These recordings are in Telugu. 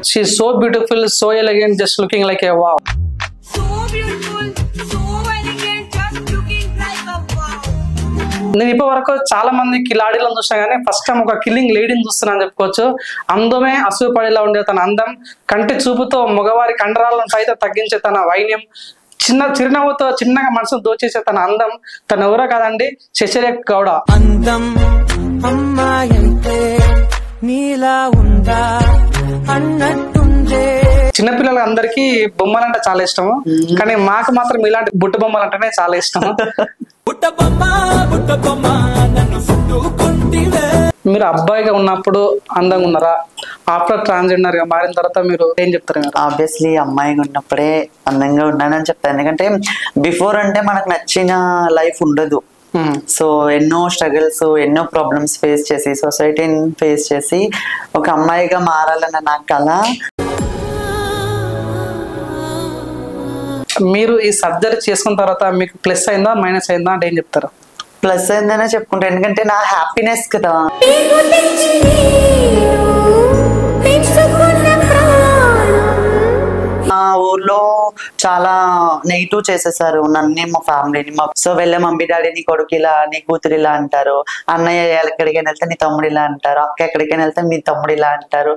She's so beautiful, so elegant, just looking like a wow. So beautiful, so elegant, just looking like a wow. నేను ఇప్పటి వరకు చాలా మంది కిలాడీలను చూసినా కానీ ఫస్ట్ టైం ఒక కిల్లింగ్ లేడీని చూస్తున్నా అని చెప్పుకోవచ్చు. అందమే అసూపడేలా ఉండే తన అందం, కంటి చూపుతో మగవారి కండరాలను సైతం తగ్గించే తన వైన్యం, చిరునవ్వుతో చిన్నగా మనసును దోచేసే తన అందం, తన ఎవరో కాదండి, శశిరేఖ గౌడ. అందం అమ్మాయంటే నీలా ఉందా అన్నట్టుందే. చిన్నపిల్లల అందరికీ బొమ్మలు అంటే చాలా ఇష్టము, కానీ మాకు మాత్రం ఇలాంటి బుట్ట బొమ్మలు అంటేనే చాలా ఇష్టం. మీరు అబ్బాయిగా ఉన్నప్పుడు అందంగా ఉన్నారా? ఆఫ్టర్ ట్రాన్స్జెండర్ గా మారిన తర్వాత మీరు ఏం చెప్తారు? ఆబ్వియస్లీ అమ్మాయిగా ఉన్నప్పుడే అందంగా ఉన్నానని చెప్తాను. ఎందుకంటే బిఫోర్ అంటే మనకు నచ్చిన లైఫ్ ఉండదు. సో ఎన్నో స్ట్రగుల్స్, ఎన్నో ప్రాబ్లమ్స్ ఫేస్ చేసి, సొసైటీని ఫేస్ చేసి ఒక అమ్మాయిగా మారాలన్న నా కళ. మీరు ఈ సర్జరీ చేసుకున్న తర్వాత మీకు ప్లస్ అయిందా మైనస్ అయిందా అంటే ఏం చెప్తారు? ప్లస్ అయిందనే చెప్పుకుంటాను, ఎందుకంటే నా హ్యాపీనెస్ కదా. మా ఊర్లో చాలా నెగిటివ్ చేసేసారు నన్ను, మా ఫ్యామిలీని. సో వెళ్ళే మమ్మీ డాడీ నీ కొడుకు ఇలా, నీ కూతురు ఇలా అంటారు, అన్నయ్య ఎక్కడికైనా వెళ్తే నీ తమ్ముడు ఇలా అంటారు, అక్క ఎక్కడికైనా వెళ్తే మీ తమ్ముడు ఇలా అంటారు.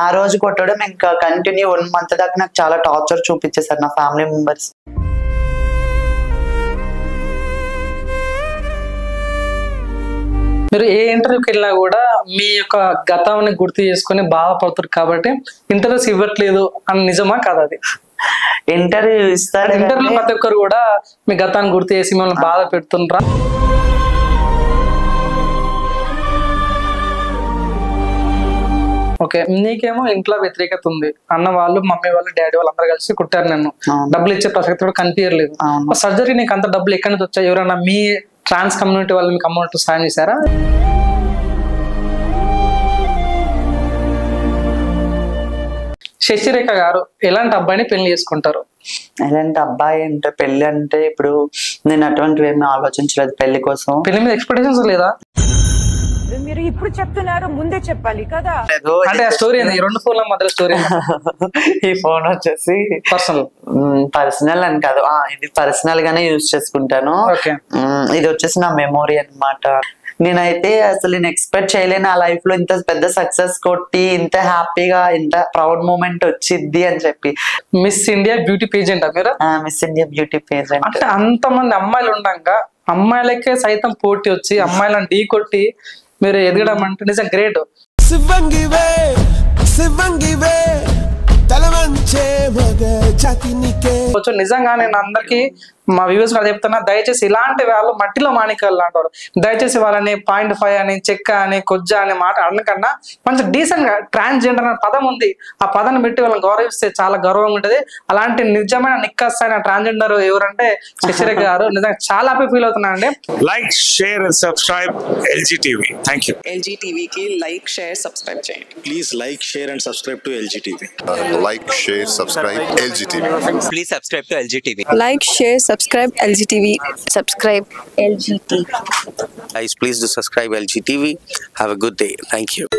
ఆ రోజు కొట్టడం ఇంకా కంటిన్యూ 1 month దాకా నాకు చాలా టార్చర్ చూపించేసారు నా ఫ్యామిలీ మెంబర్స్. మీరు ఏ ఇంటర్వ్యూకి వెళ్ళినా కూడా మీ యొక్క గతాన్ని గుర్తు చేసుకుని బాధపడుతారు కాబట్టి ఇంటర్వ్యూస్ ఇవ్వట్లేదు అని నిజమా కాదు? అది ఇంటర్వ్యూ ఇస్తారు, ఇంటర్వ్యూలో ప్రతి ఒక్కరు కూడా మీ గతాన్ని గుర్తు చేసి మిమ్మల్ని బాధ పెడుతుండ్రా? ఓకే, నీకేమో ఇంట్లో వ్యతిరేకత ఉంది, అన్న వాళ్ళు, మమ్మీ వాళ్ళు, డాడీ వాళ్ళు అందరూ కలిసి కుట్టారు, నన్ను డబ్బులు ఇచ్చే ప్రసక్తి కూడా కనిపించలేదు. సర్జరీ నీకు అంత డబ్బులు ఎక్కడి నుంచి వచ్చాయి? ఎవరైనా మీ ట్రాన్స్ కమ్యూనిటీ వాళ్ళు మీకు అమౌంట్ సాయం చేశారా? శశిరేఖ గారు ఎలాంటి అబ్బాయిని పెళ్లి చేసుకుంటారు? ఎలాంటి అబ్బాయి అంటే పెళ్లి అంటే ఇప్పుడు నేను అటువంటివి ఏమి ఆలోచించలేదు పెళ్లి కోసం. పెళ్లి మీద ఎక్స్పెక్టేషన్స్ లేదా? మీరు ఇప్పుడు చెప్తున్నారు, ముందే చెప్పాలి కదా. అంటే ఆ స్టోరీ ఏంది? 2 ఫోన్ల మధ్య స్టోరీ. ఈ ఫోన్ వచ్చేసి పర్సనల్ అని కాదు, ఇది పర్సనల్ గానే యూజ్ చేసుకుంటాను. ఇది వచ్చేసి నా మెమోరీ అన్నమాట. నేనైతే అసలు నేను ఎక్స్పెక్ట్ చేయలేను ఆ లైఫ్ లో ఇంత పెద్ద సక్సెస్ కొట్టి ఇంత హ్యాపీగా ఇంత ప్రౌడ్ మూమెంట్ వచ్చింది అని చెప్పి. మిస్ ఇండియా బ్యూటీ పేజెంట్ మీరు? Miss India beauty pageant. అంటే అంతమంది అమ్మాయిలు ఉండగా అమ్మాయిలకే సైతం పోటీ వచ్చి అమ్మాయిలను ఢీ కొట్టి మీరు ఎదగడం అంటే నిజం గ్రేట్. నిజంగా నేను అందరికి మా వ్యూవర్స్ కూడా చెప్తున్నా, దయచేసి ఇలాంటి వాళ్ళు మట్టిలో మాణిక్యాలు అంటారు. దయచేసి వాళ్ళని 0.5 అని, చెక్క అని, కొజ్జ అని మాట అనకన్నా కొంచెం డీసెంట్ గా ట్రాన్స్జెండర్ అనే పదం ఉంది, ఆ పదాన్ని పెట్టి వాళ్ళని గౌరవిస్తే చాలా గౌరవంగా ఉంటుంది. అలాంటి నిజమైన నిక్కస్ అయిన ట్రాన్స్జెండర్ ఎవరంటే శశిరేఖ గారు. నిజంగా చాలా హ్యాపీ ఫీల్ అవుతున్నా అండి. Like, share and subscribe LG TV. Thank you. LG TV కి లైక్, షేర్, సబ్స్క్రైబ్ చేయండి. Please like, share and subscribe to LG TV. Like, share, subscribe LG TV. Please subscribe to LG TV. Like, share, subscribe LG TV. Subscribe LG TV. Guys, please do subscribe LG TV. Have a good day. Thank you.